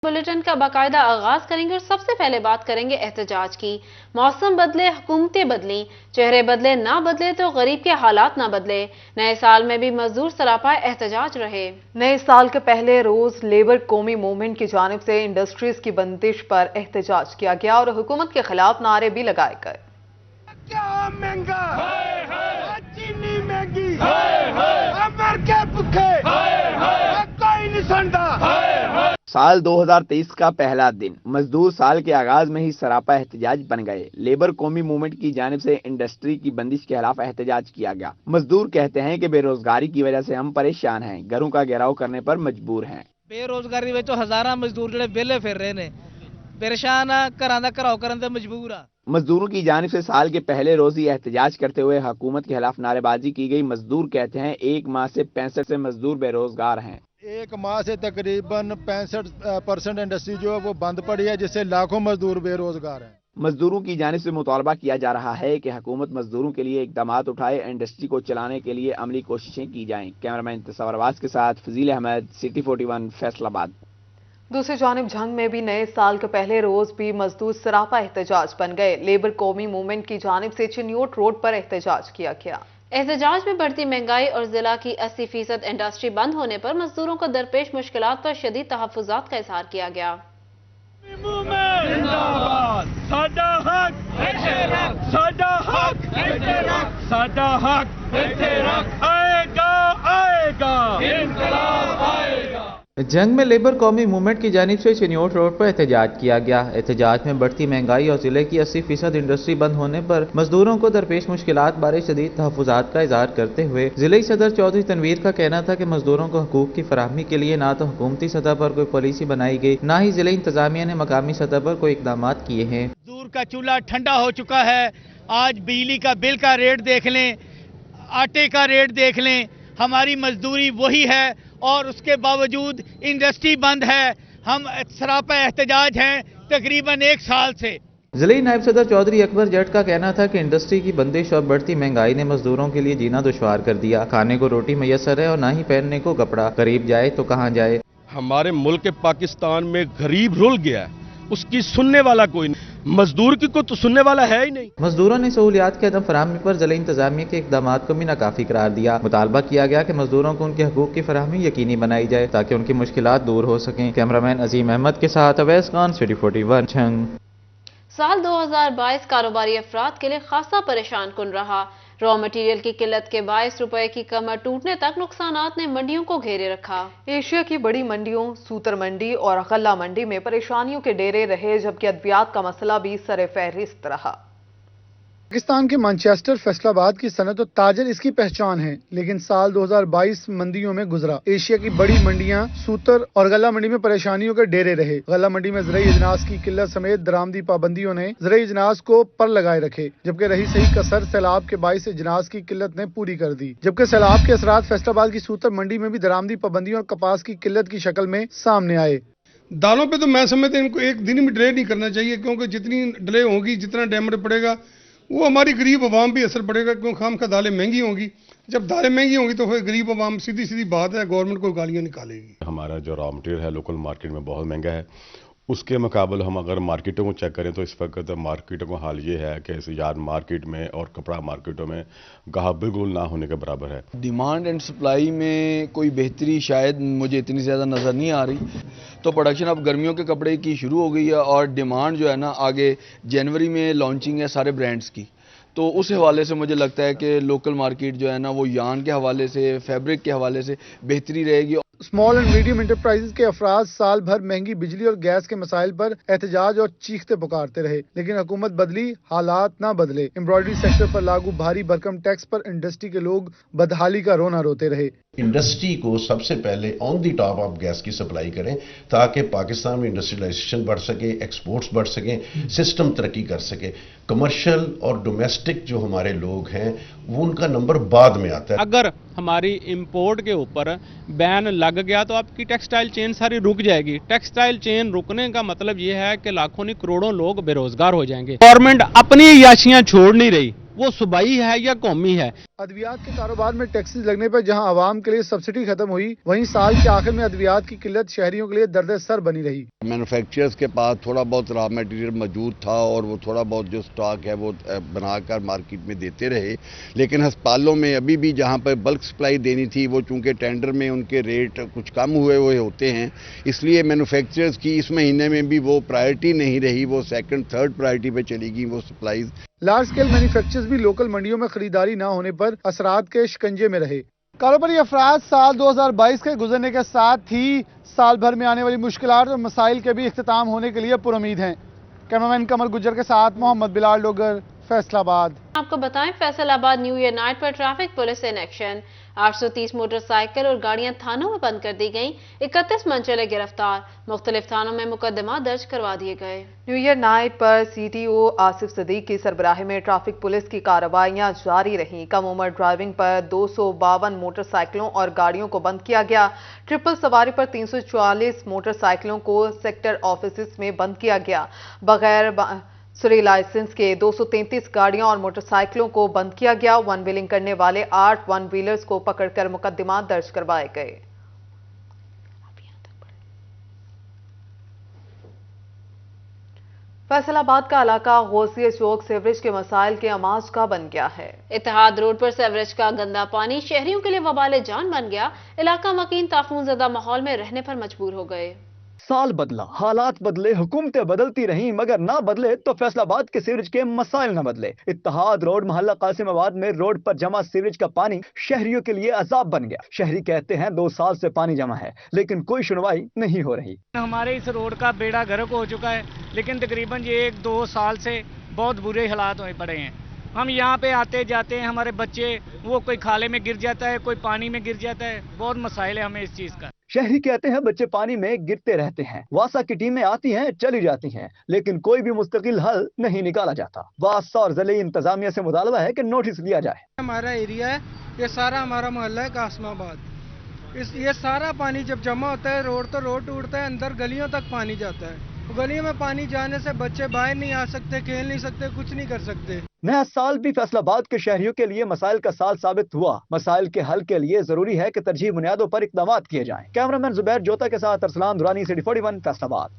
Bulletin का बाकायदा आगाज करेंगे और सबसे पहले बात करेंगे एहतजाज की। मौसम बदले, हुकूमतें बदली, चेहरे बदले ना बदले तो गरीब के हालात ना बदले। नए साल में भी मजदूर सरापा एहतजाज रहे। नए साल के पहले रोज लेबर कौमी मूवमेंट की जानिब से इंडस्ट्रीज की बंदिश पर एहतजाज किया गया और हुकूमत के खिलाफ नारे भी लगाए गए। क्या महंगा चीनी महंगी अमर के भुखे कोई नहीं सुनता। साल 2023 का पहला दिन मजदूर साल के आगाज में ही सरापा एहतजाज बन गए। लेबर कौमी मूवमेंट की जानिब से इंडस्ट्री की बंदिश के खिलाफ एहतजाज किया गया। मजदूर कहते हैं कि बेरोजगारी की वजह से हम परेशान हैं, घरों का घेराव करने पर मजबूर हैं। बेरोजगारी में हजारा मजदूर जो वेले फिर रहे ने, परेशान आ, घरां दा घराव करन ते मजबूर आ। मजदूरों की जानिब से साल के पहले रोज ही एहतजाज करते हुए हुकूमत के खिलाफ नारेबाजी की गई। मजदूर कहते हैं एक माह से 65 से मजदूर बेरोजगार हैं। एक माह से तकरीबन 65% इंडस्ट्री जो है वो बंद पड़ी है, जिससे लाखों मजदूर बेरोजगार हैं। मजदूरों की जानिब से मुतालबा किया जा रहा है कि हुकूमत मजदूरों के लिए इकदामात उठाए, इंडस्ट्री को चलाने के लिए अमली कोशिशें की जाएं। कैमरामैन तसव्वुर अब्बास के साथ फजील अहमद, सिटी 41 फैसलाबाद। दूसरी जानिब झंग में भी नए साल के पहले रोज भी मजदूर सरापा एहतजाज बन गए। लेबर कौमी मूवमेंट की जानिब से चिन्योट रोड पर एहतजाज किया गया। एहतजाज में बढ़ती महंगाई और जिला की 80% इंडस्ट्री बंद होने पर मजदूरों को दरपेश मुश्किलात पर शदीद तहफ़्फ़ुज़ात का इज़हार किया गया। साडा हक आएगा आएगा इंकलाब आएगा। जंग में लेबर कौमी मूवमेंट की जानिब से चिन्योट रोड पर एहतजाज किया गया। एहतजाज में बढ़ती महंगाई और जिले की 80% इंडस्ट्री बंद होने पर मजदूरों को दरपेश मुश्किलात बारे शदीद तहफ़्फ़ुज़ात का इज़हार करते हुए जिले सदर चौधरी तनवीर का कहना था कि मजदूरों को हकूक़ की फराहमी के लिए ना तो हुकूमती सतह पर कोई पॉलिसी बनाई गई, ना ही जिले इंतजामिया ने मकामी सतह पर कोई इकदाम किए हैं। मजदूर का चूल्हा ठंडा हो चुका है। आज बिजली का बिल का रेट देख लें, आटे का रेट देख लें, हमारी मजदूरी वही है और उसके बावजूद इंडस्ट्री बंद है। हम सरापा एहतजाज हैं तकरीबन 1 साल से। जिले नायब सदर चौधरी अकबर जट का कहना था कि इंडस्ट्री की बंदिश और बढ़ती महंगाई ने मजदूरों के लिए जीना दुश्वार कर दिया। खाने को रोटी मैसर है और ना ही पहनने को कपड़ा, गरीब जाए तो कहाँ जाए। हमारे मुल्क पाकिस्तान में गरीब रुल गया है, उसकी सुनने वाला कोई नहीं, मजदूर की को तो सुनने वाला है ही नहीं। मजदूरों ने सहूलियात के अदम फराहमी पर जिला इंतजामिया के इकदाम को भी नाकाफी करार दिया। मुतालबा किया गया कि मजदूरों को उनके हकूक की फराहमी यकीनी बनाई जाए ताकि उनकी मुश्किलात दूर हो सकें। कैमरामैन अजीम अहमद के साथ अवैस खान, सिटी 41 झंग। साल 2022 कारोबारी अफराद के लिए खासा परेशान कुन रहा। रॉ मटीरियल की किल्लत के बायस रुपए की कमर टूटने तक नुकसानात ने मंडियों को घेरे रखा। एशिया की बड़ी मंडियों सूतर मंडी और गल्ला मंडी में परेशानियों के डेरे रहे, जबकि अद्वियात का मसला भी सरे फहरिस्त रहा। पाकिस्तान के मैनचेस्टर फैसलाबाद की सनत और ताजर इसकी पहचान है, लेकिन साल 2022 मंडियों में गुजरा। एशिया की बड़ी मंडियां सूतर और गल्ला मंडी में परेशानियों के डेरे रहे। गल्ला मंडी में ज़राई इजनास की किल्लत समेत दरामदी पाबंदियों ने ज़राई इजनास को पर लगाए रखे, जबकि रही सही कसर सैलाब के बाइस इजनास की किल्लत ने पूरी कर दी। जबकि सैलाब के असरात फैसलाबाद की सूतर मंडी में भी दरामदी पाबंदियों और कपास की किल्लत की शक्ल में सामने आए। दालों पे तो मैं समझता हूं इनको एक दिन भी डिले नहीं करना चाहिए, क्योंकि जितनी डिले होगी, जितना डैमेज पड़ेगा, वो हमारी गरीब आवाम भी असर पड़ेगा, क्योंकि खाम खा दालें महंगी होंगी। जब दालें महंगी होंगी तो फिर गरीब आवाम, सीधी सीधी बात है, गवर्नमेंट को गालियां निकालेगी। हमारा जो रॉ मटेरियल है लोकल मार्केट में बहुत महंगा है। उसके मुकाबले हम अगर मार्केटों को चेक करें तो इस वक्त मार्केटों का हाल ये है कि यार्ड मार्केट में और कपड़ा मार्केटों में गाहक बिल्कुल ना होने के बराबर है। डिमांड एंड सप्लाई में कोई बेहतरी शायद मुझे इतनी ज़्यादा नज़र नहीं आ रही। तो प्रोडक्शन अब गर्मियों के कपड़े की शुरू हो गई है और डिमांड जो है ना, आगे जनवरी में लॉन्चिंग है सारे ब्रांड्स की, तो उस हवाले से मुझे लगता है कि लोकल मार्केट जो है ना वो यान के हवाले से, फैब्रिक के हवाले से बेहतरी रहेगी। स्मॉल एंड मीडियम इंटरप्राइजेज के अफराद साल भर महंगी बिजली और गैस के मसाइल पर एहतजाज और चीखते पुकारते रहे, लेकिन हुकूमत बदली, हालात ना बदले। एम्ब्रॉयडरी सेक्टर पर लागू भारी भरकम टैक्स पर इंडस्ट्री के लोग बदहाली का रोना रोते रहे। इंडस्ट्री को सबसे पहले ऑन दी टॉप आप गैस की सप्लाई करें ताकि पाकिस्तान में इंडस्ट्रियलाइजेशन बढ़ सके, एक्सपोर्ट्स बढ़ सके, सिस्टम तरक्की कर सके। कमर्शियल और डोमेस्टिक जो हमारे लोग हैं वो उनका नंबर बाद में आता है। अगर हमारी इंपोर्ट के ऊपर बैन लग गया तो आपकी टेक्सटाइल चेन सारी रुक जाएगी। टेक्सटाइल चेन रुकने का मतलब ये है कि लाखों नहीं करोड़ों लोग बेरोजगार हो जाएंगे। गवर्नमेंट अपनी याशियां छोड़ नहीं रही, वो सूबाई है या कौमी है। अद्वियात के कारोबार में टैक्सेस लगने पर जहां आवाम के लिए सब्सिडी खत्म हुई, वहीं साल के आखिर में अद्वियात की किल्लत शहरियों के लिए दर्द सर बनी रही। मैन्युफैक्चरर्स के पास थोड़ा बहुत रॉ मटेरियल मौजूद था और वो थोड़ा बहुत जो स्टॉक है वो बनाकर मार्केट में देते रहे, लेकिन अस्पतालों में अभी भी जहां पर बल्क सप्लाई देनी थी वो चूंकि टेंडर में उनके रेट कुछ कम हुए होते हैं, इसलिए मैन्युफैक्चरर्स की इस महीने में भी वो प्रायोरिटी नहीं रही, वो सेकंड थर्ड प्रायोरिटी पे चली गई वो सप्लाईज। लार्ज स्केल मैन्युफैक्चरर्स भी लोकल मंडियों में खरीदारी न होने पर असरात के शिकंजे में रहे। कारोबारी अफराद साल 2022 के गुजरने के साथ ही साल भर में आने वाली मुश्किलात और मसाइल के भी इख्तिताम होने के लिए पुरुमीद हैं। कैमरामैन कमर गुज्जर के साथ मोहम्मद बिलाल डोगर, फैसलाबाद। आपको बताएं, फैसलाबाद न्यू ईयर नाइट पर traffic police in action. 830 motorcycle और गाड़ियां थानों में बंद कर दी गईं। 31 मंचले गिरफ्तार। मुख्तलिफ थानों में मुकदमा दर्ज करवा दिए गए। न्यू ईयर नाइट पर CTO आसिफ सदीक की सरबराही में ट्रैफिक पुलिस की कार्रवाइयां जारी रहीं। कम उम्र ड्राइविंग पर 252 मोटरसाइकिलों और गाड़ियों को बंद किया गया। ट्रिपल सवारी पर 340 मोटरसाइकिलों को सेक्टर ऑफिस में बंद किया गया। बगैर सूरी लाइसेंस के 233 गाड़ियों और मोटरसाइकिलों को बंद किया गया। वन व्हीलिंग करने वाले 8 वन व्हीलर्स को पकड़कर मुकदमा दर्ज करवाए गए। फैसलाबाद का इलाका गौसिया चौक सीवरेज के मसाइल के अमाज का बन गया है। इत्तेहाद रोड पर सीवरेज का गंदा पानी शहरियों के लिए वबाले जान बन गया। इलाका मकीन ताफून ज़दा माहौल में रहने पर मजबूर हो गए। साल बदला, हालात बदले, हुकूमतें बदलती रहीं, मगर ना बदले तो फैसलाबाद के सीवरेज के मसाइल न बदले। इत्तेहाद रोड मोहल्ला कासिमाबाद में रोड पर जमा सीवरेज का पानी शहरियों के लिए अजाब बन गया। शहरी कहते हैं 2 साल से पानी जमा है, लेकिन कोई सुनवाई नहीं हो रही। हमारे इस रोड का बेड़ा गर्क हो चुका है, लेकिन तकरीबन ये 1-2 साल से बहुत बुरे हालात हुए पड़े हैं। हम यहाँ पे आते जाते हैं, हमारे बच्चे वो कोई खाले में गिर जाता है, कोई पानी में गिर जाता है। बहुत मसाइल है हमें इस चीज़ का। शहरी कहते हैं बच्चे पानी में गिरते रहते हैं। वासा की टीमें आती हैं, चली जाती हैं, लेकिन कोई भी मुस्तकिल हल नहीं निकाला जाता। वासा और ज़िले इंतजामिया से मुतालबा है कि नोटिस लिया जाए। हमारा एरिया है, ये सारा हमारा मोहल्ला है कासिमाबाद। ये सारा पानी जब जमा होता है रोड तो रोड टूटता है, अंदर गलियों तक पानी जाता है। गलियों में पानी जाने से बच्चे बाहर नहीं आ सकते, खेल नहीं सकते, कुछ नहीं कर सकते। नया साल भी फैसलाबाद के शहरियों के लिए मसाइल का साल साबित हुआ। मसाइल के हल के लिए जरूरी है कि तरजीह बुनियादों पर इक़दाम किए जाएं। कैमरामैन जुबैर जोता के साथ अरसलान दुरानी, सिटी 41 फैसलाबाद।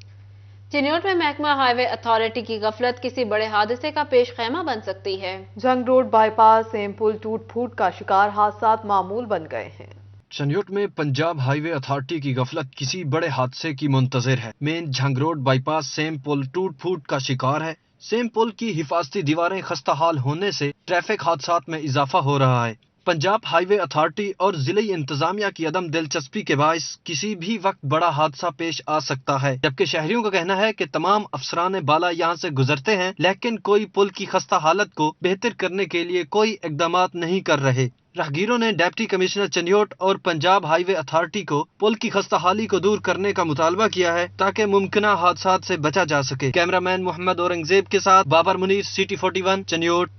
चिन्योट में महकमा हाईवे अथॉरिटी की गफलत किसी बड़े हादसे का पेश खैमा बन सकती है। जंग रोड बाईपास सेम पुल टूट फूट का शिकार, हादसात मामूल बन गए हैं। चिन्योट में पंजाब हाईवे अथॉरिटी की गफलत किसी बड़े हादसे की मुंतजर है। मेन झंग रोड बाईपास सेम पुल टूट फूट का शिकार है। सेम पुल की हिफाजती दीवारें खस्ता हाल होने से ट्रैफिक हादसात में इजाफा हो रहा है। पंजाब हाईवे अथॉरिटी और जिले इंतजामिया की अदम दिलचस्पी के बायस किसी भी वक्त बड़ा हादसा पेश आ सकता है, जबकि शहरियों का कहना है कि तमाम अफसरान बाला यहाँ से गुजरते हैं, लेकिन कोई पुल की खस्ता हालत को बेहतर करने के लिए कोई इकदाम नहीं कर रहे। राहगीरों ने डिप्टी कमिश्नर चिन्योट और पंजाब हाईवे अथॉरिटी को पुल की खस्ताहाली को दूर करने का मुतालबा किया है ताकि मुमकिना हादसात से बचा जा सके। कैमरामैन मोहम्मद औरंगजेब के साथ Babar Munir, city 41 Chiniot.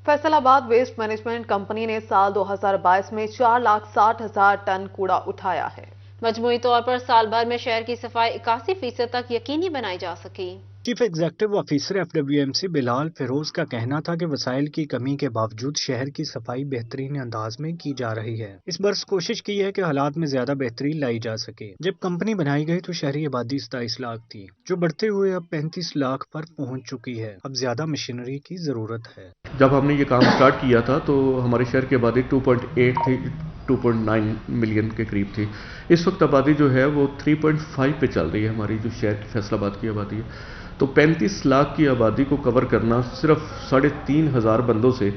Faisalabad waste management company ने साल 2022 में 4,60,000 टन कूड़ा उठाया है। मजमूई तौर पर साल भर में शहर की सफाई 81% तक यकीनी बनाई जा सकी। Chief executive officer FWMC Bilal Feroz का कहना था कि वसाइल की कमी के बावजूद शहर की सफाई बेहतरीन अंदाज में की जा रही है। इस बरस कोशिश की है कि हालात में ज्यादा बेहतरी लाई जा सके। जब कंपनी बनाई गई तो शहरी आबादी 27 लाख थी, जो बढ़ते हुए अब 35 लाख पर पहुंच चुकी है। अब ज्यादा मशीनरी की जरूरत है। जब हमने ये काम स्टार्ट किया था तो हमारे शहर की आबादी 2.8 थी, 2.9 मिलियन के करीब थी। इस वक्त आबादी जो है वो 3.5 पे चल रही है। हमारी जो शहर फैसलाबाद की आबादी है, तो 35 लाख की आबादी को कवर करना सिर्फ 3,500 बंदों से,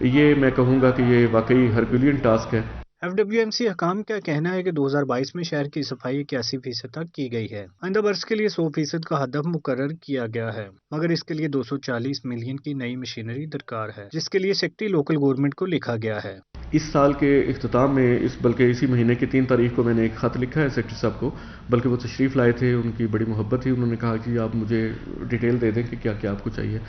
ये मैं कहूँगा कि ये वाकई हरक्यूलियन टास्क है। FWMC हकाम का कहना है कि 2022 में शहर की सफाई 81% तक की गई है। आइंदा बरस के लिए 100% का हदफ मुकर्रर किया गया है, मगर इसके लिए 240 मिलियन की नई मशीनरी दरकार है, जिसके लिए सेक्रेटरी लोकल गवर्नमेंट को लिखा गया है। इस साल के इख्तिताम में बल्कि इसी महीने की 3 तारीख को मैंने एक खत लिखा है सेक्रेटरी साहब को, बल्कि वो तशरीफ़ लाए थे, उनकी बड़ी मोहब्बत थी। उन्होंने कहा कि आप मुझे डिटेल दे दें कि क्या क्या आपको चाहिए।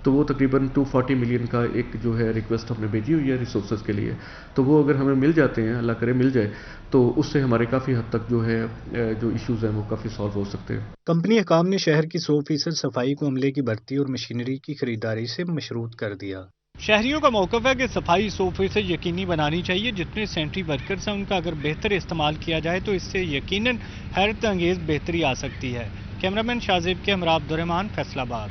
तो वो तकरीबन 240 मिलियन का एक जो है रिक्वेस्ट हमने भेजी हुई है रिसोर्सेज के लिए। तो वो अगर हमें मिल जाते हैं, अल्लाह करे मिल जाए, तो उससे हमारे काफ़ी हद तक जो है जो इश्यूज़ हैं वो काफ़ी सॉल्व हो सकते हैं। कंपनी हकाम ने शहर की 100% सफाई को अमले की भर्ती और मशीनरी की खरीदारी से मशरूत कर दिया। शहरियों का मौक़िफ़ है कि सफाई 100% यकीनी बनानी चाहिए। जितने सेंट्री वर्कर्स हैं उनका अगर बेहतर इस्तेमाल किया जाए तो इससे यकीनन हैरत अंगेज़ बेहतरी आ सकती है। कैमरामैन शाजिब के हमरा अब्दुर्रहमान, फैसलाबाद।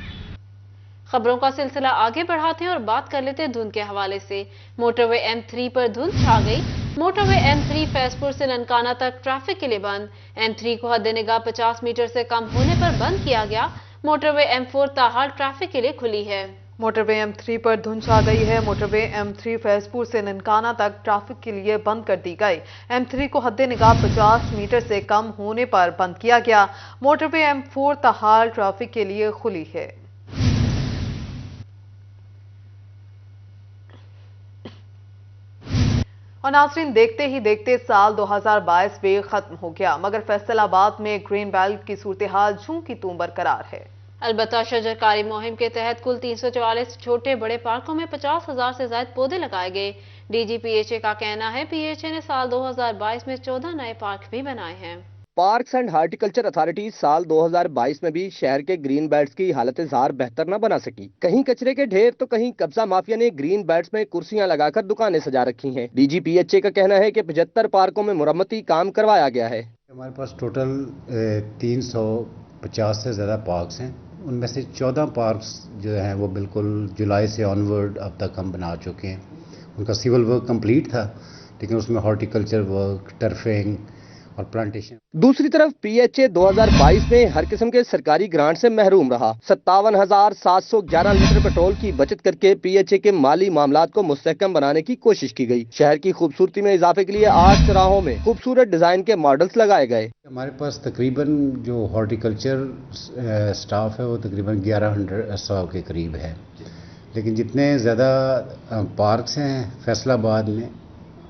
खबरों का सिलसिला आगे बढ़ाते हैं और बात कर लेते हैं धुंध के हवाले से। मोटरवे M3 पर धुंध छा गई। मोटरवे M3 फैजपुर से ननकाना तक ट्रैफिक के लिए बंद। M3 को हद निगाह 50 मीटर से कम होने पर बंद किया गया। मोटरवे M4 ताहाल ट्रैफिक के लिए खुली है। मोटरवे M3 पर धुंध छा गई है। मोटरवे M3 फैजपुर से ननकाना तक ट्रैफिक के लिए बंद कर दी गई। M3 को हद निगाह 50 मीटर से कम होने पर बंद किया गया। मोटरवे M4 ताहाल ट्रैफिक के लिए खुली है। और नाज़रीन, देखते ही देखते साल 2022 भी खत्म हो गया, मगर फैसलाबाद में ग्रीन बेल्ट की सूरत-ए-हाल जूं की तूं बरकरार है। अलबत्ता शजरकारी मुहिम के तहत कुल 344 छोटे बड़े पार्कों में 50,000 से ज्यादा पौधे लगाए गए। DG PHA का कहना है PHA ने साल 2022 में 14 नए पार्क भी बनाए हैं। पार्क्स एंड हार्टिकल्चर अथॉरिटी साल 2022 में भी शहर के ग्रीन बेल्ट्स की हालत ज़ार बेहतर न बना सकी। कहीं कचरे के ढेर तो कहीं कब्जा माफिया ने ग्रीन बेल्ट्स में कुर्सियां लगाकर दुकानें सजा रखी हैं। DG PHA का कहना है कि 75 पार्कों में मुरम्मती काम करवाया गया है। हमारे पास टोटल 350 से ज़्यादा पार्क्स हैं। उनमें से 14 पार्क्स जो हैं वो बिल्कुल जुलाई से ऑनवर्ड अब तक हम बना चुके हैं। उनका सिविल वर्क कंप्लीट था, लेकिन उसमें हॉर्टिकल्चर वर्क, टर्फिंग और प्लांटेशन। दूसरी तरफ PHA 2022 में हर किस्म के सरकारी ग्रांट से महरूम रहा। 57,711 लीटर पेट्रोल की बचत करके PHA के माली मामलात को मुस्तहकम बनाने की कोशिश की गई। शहर की खूबसूरती में इजाफे के लिए 8 चौराहों में खूबसूरत डिजाइन के मॉडल्स लगाए गए। हमारे पास तकरीबन जो हॉर्टिकल्चर स्टाफ है वो तकरीबन 1100 के करीब है, लेकिन जितने ज़्यादा पार्क्स हैं फैसलाबाद में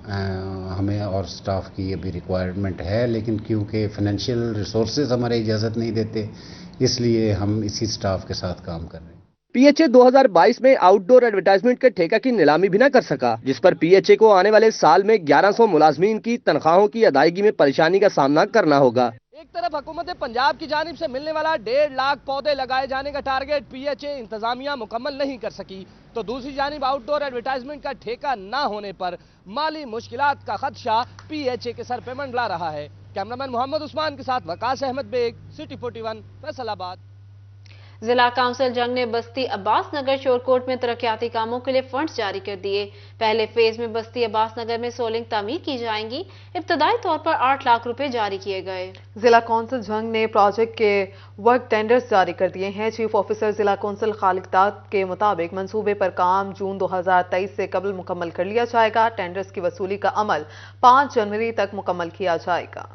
हमें और स्टाफ की अभी रिक्वायरमेंट है, लेकिन क्योंकि फाइनेंशियल रिसोर्सेज हमारे इजाज़त नहीं देते, इसलिए हम इसी स्टाफ के साथ काम कर रहे हैं। PHA 2022 में आउटडोर एडवर्टाइजमेंट के ठेका की नीलामी भी न कर सका, जिस पर PHA को आने वाले साल में 1100 मुलाजमीन की तनख्वाहों की अदायगी में परेशानी का सामना करना होगा। एक तरफ हुकूमत पंजाब की जानिब से मिलने वाला 1.5 लाख पौधे लगाए जाने का टारगेट PHA इंतजामिया मुकम्मल नहीं कर सकी, तो दूसरी जानिब आउटडोर एडवर्टाइजमेंट का ठेका ना होने पर माली मुश्किलात का खदशा PHA के सर पे मंडला रहा है। कैमरामैन मोहम्मद उस्मान के साथ वकास अहमद बेग, सिटी 41, फैसलाबाद। जिला काउंसिल जंग ने बस्ती अब्बास नगर शोरकोट में तरक्याती कामों के लिए फंड्स जारी कर दिए। पहले फेज में बस्ती अब्बास नगर में सोलिंग तामीर की जाएंगी। इब्तदाई तौर पर 8 लाख रुपए जारी किए गए। जिला काउंसिल जंग ने प्रोजेक्ट के वर्क टेंडर्स जारी कर दिए हैं। चीफ ऑफिसर जिला काउंसिल खालिद दाद के मुताबिक मंसूबे पर काम जून 2023 से कबल मुकम्मल कर लिया जाएगा। टेंडर्स की वसूली का अमल 5 जनवरी तक मुकम्मल किया जाएगा।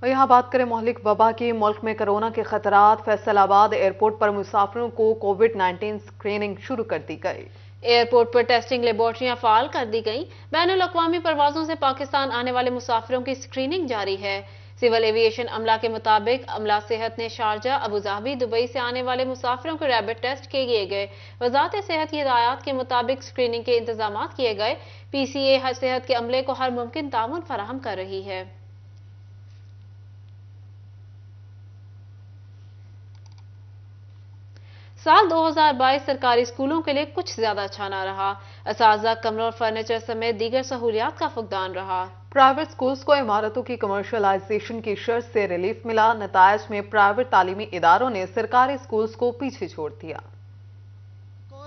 और यहाँ बात करें मोहलिक वबा की। मुल्क में कोरोना के खतरात। फैसलाबाद एयरपोर्ट पर मुसाफिरों को कोविड-19 स्क्रीनिंग शुरू कर दी गई। एयरपोर्ट पर टेस्टिंग लेबोरेटरियां फाल कर दी गई। बैनुल अक़वामी परवाजों से पाकिस्तान आने वाले मुसाफिरों की स्क्रीनिंग जारी है। सिविल एविएशन अमला के मुताबिक अमला सेहत ने शारजा, अबूधाबी, दुबई से आने वाले मुसाफिरों के रैपिड टेस्ट किए गए। वजारत सेहत की हिदायत के मुताबिक स्क्रीनिंग के इंतजाम किए गए। PCA सेहत के अमले को हर मुमकिन ताउन फराहम कर रही है। साल 2022 सरकारी स्कूलों के लिए कुछ ज्यादा अच्छा न रहा। असातिज़ा, कमरों और फर्नीचर समेत दीगर सहूलियात का फुकदान रहा। प्राइवेट स्कूल्स को इमारतों की कमर्शलाइजेशन की शर्त से रिलीफ मिला। नतायज में प्राइवेट तालीमी इदारों ने सरकारी स्कूल्स को पीछे छोड़ दिया।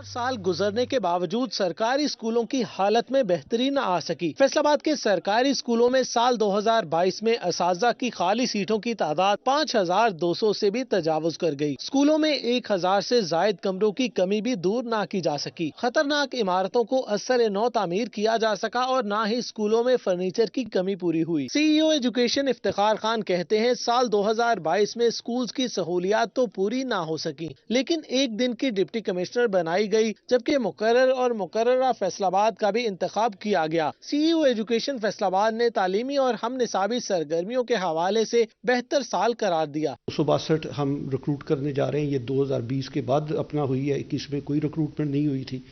साल गुजरने के बावजूद सरकारी स्कूलों की हालत में बेहतरी न आ सकी। फैसलाबाद के सरकारी स्कूलों में साल 2022 में असातिज़ा की खाली सीटों की तादाद 5200 से भी तजावुज कर गई। स्कूलों में 1000 से जायद कमरों की कमी भी दूर न की जा सकी। खतरनाक इमारतों को असर नौ तामीर किया जा सका और न ही स्कूलों में फर्नीचर की कमी पूरी हुई। CEO एजुकेशन इफ्तिखार खान कहते हैं, साल 2022 में स्कूल की सहूलियात तो पूरी न हो सकी, लेकिन एक दिन की डिप्टी कमिश्नर बनाई गई, जबकि मुकर्रर और मुकर्ररा फैसलाबाद का भी इंतखाब किया गया। CEO एजुकेशन फैसलाबाद ने तालीमी और हम निसाबी सरगर्मियों के हवाले से बेहतर साल करार दिया। 262 हम रिक्रूट करने जा रहे हैं। ये 2020 के बाद अपना हुई है, 21 में कोई रिक्रूटमेंट नहीं हुई थी।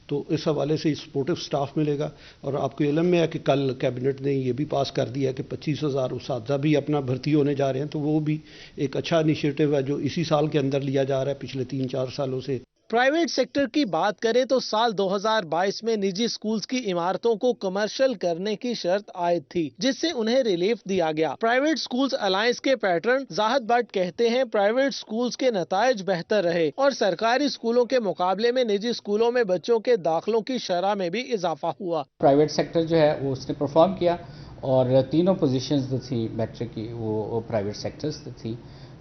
تو اس حوالے سے سپورٹو سٹاف ملے گا. اور آپ کو علم میں ہے کہ کل کیبنٹ نے یہ بھی پاس کر دیا کہ 25,000 اساتذہ بھی اپنا بھرتی ہونے جا رہے ہیں, تو وہ بھی ایک اچھا انیشیٹو ہے جو اسی سال کے اندر لیا جا رہا ہے پچھلے 3-4 سالوں سے. پرائیویٹ سیکٹر کی بات کریں تو سال 2022 میں نجی سکولز کی عمارتوں کو کمرشل کرنے کی شرط عائد تھی, جس سے انہیں ریلیف دیا گیا. پرائیویٹ سکولز الائنس کے پیٹرن زاہد بٹ کہتے ہیں پرائیویٹ سکولز کے نتائج بہتر رہے اور سرکاری سکولوں کے مقابلے میں نجی سکولوں میں بچوں کے داخلوں کی شرح میں بھی اضافہ ہوا. پرائیویٹ سیکٹر جو ہے وہ اس نے پرفارم کیا اور تینوں پوزیشنز جو تھی میٹرک کی وہ پرائیویٹ سیکٹرز تھی,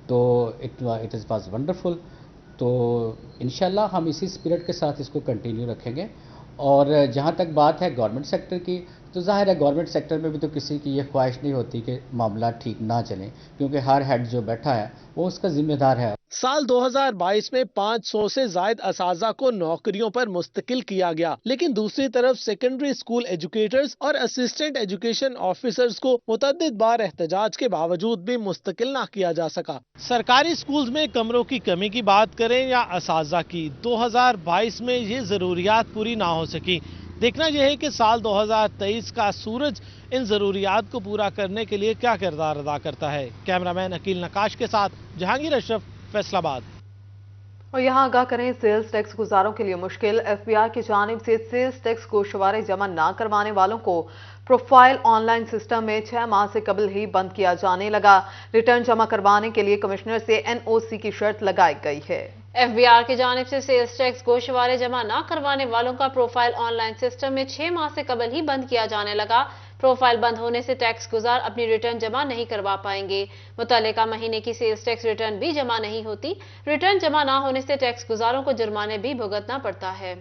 تو اٹ واز ونڈرفل. تو انشاءاللہ ہم اسی اسپرٹ کے ساتھ اس کو کنٹینیو رکھیں گے. اور جہاں تک بات ہے گورنمنٹ سیکٹر کی, تو ظاہر ہے گورنمنٹ سیکٹر میں بھی تو کسی کی یہ خواہش نہیں ہوتی کہ معاملات ٹھیک نہ چلیں, کیونکہ ہر ہیڈ جو بیٹھا ہے وہ اس کا ذمہ دار ہے. سال 2022 میں 500 سے زائد اساتذہ کو نوکریوں پر مستقل کیا گیا, لیکن دوسری طرف سیکنڈری سکول ایجوکیٹرز اور اسسٹنٹ ایجوکیشن آفیسرز کو متعدد بار احتجاج کے باوجود بھی مستقل نہ کیا جا سکا. سرکاری سکولز میں کمروں کی کمی کی بات کریں یا اساتذہ کی, 2022 میں یہ ضروریات پوری نہ ہو سکی. دیکھنا یہ ہے کہ سال 2023 کا سورج ان ضروریات کو پورا کرنے کے لیے کیا کردار ادا کرتا ہے. کیمرامین عقیل نقاش کے ساتھ جہانگیر اشرف, فیصل آباد. اور یہاں آگاہ کریں سیلز ٹیکس گزاروں کے لیے مشکل. ایف بی آئی کی جانب سے سیلز ٹیکس گوشوارے جمع نہ کروانے والوں کو پروفائل آن لائن سسٹم میں 6 ماہ سے قبل ہی بند کیا جانے لگا. ریٹرن جمع کروانے کے لیے کمشنر سے NOC کی شرط لگائی گئی ہے. ایف بی آر کی جانب سے سیلز ٹیکس گوشوارے جمع نہ کروانے والوں کا پروفائل آن لائن سسٹم میں 6 ماہ سے قبل ہی بند کیا جانے لگا. پروفائل بند ہونے سے ٹیکس گزار اپنی ریٹرن جمع نہیں کروا پائیں گے. متعلقہ مہینے کی سیلز ٹیکس ریٹرن بھی جمع نہیں ہوتی. ریٹرن جمع نہ ہونے سے ٹیکس گزاروں کو جرمانے بھی بھگتنا پڑتا ہے.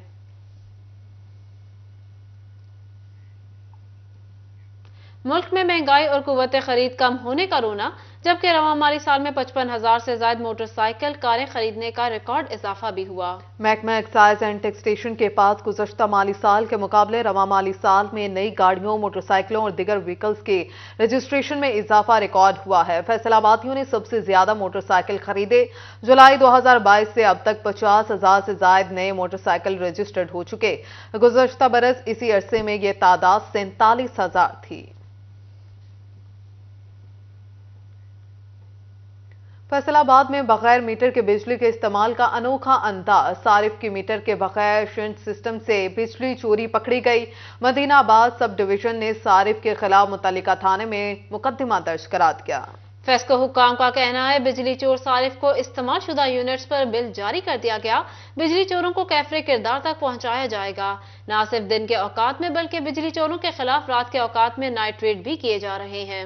ملک میں مہنگائی اور قوت خرید کم ہونے کا رونا, جبکہ رواں مالی سال میں 55,000 سے زائد موٹر سائیکل کاریں خریدنے کا ریکارڈ اضافہ بھی ہوا. محکمہ ایکسائز اینڈ ٹیکسیشن کے پاس گزشتہ مالی سال کے مقابلے رواں مالی سال میں نئی گاڑیوں, موٹر سائیکلوں اور دیگر وہیکلز کے رجسٹریشن میں اضافہ ریکارڈ ہوا ہے. فیصل آبادیوں نے سب سے زیادہ موٹر سائیکل خریدے. جولائی 2022 سے اب تک 50,000 سے زائد نئے موٹر سائیکل رجسٹرڈ ہو چکے. گزشتہ برس اسی عرصے میں یہ تعداد 47,000 تھی. فیصل آباد میں بغیر میٹر کے بجلی کے استعمال کا انوکھا انداز. صارف کی میٹر کے بغیر شنٹ سسٹم سے بجلی چوری پکڑی گئی. مدینہ آباد سب ڈویژن نے صارف کے خلاف متعلقہ تھانے میں مقدمہ درج کرا دیا. فیسکو حکام کا کہنا ہے بجلی چور صارف کو استعمال شدہ یونٹس پر بل جاری کر دیا گیا. بجلی چوروں کو کیفرے کردار تک پہنچایا جائے گا. نہ صرف دن کے اوقات میں بلکہ بجلی چوروں کے خلاف رات کے اوقات میں نائٹ ریڈ بھی کیے جا رہے ہیں.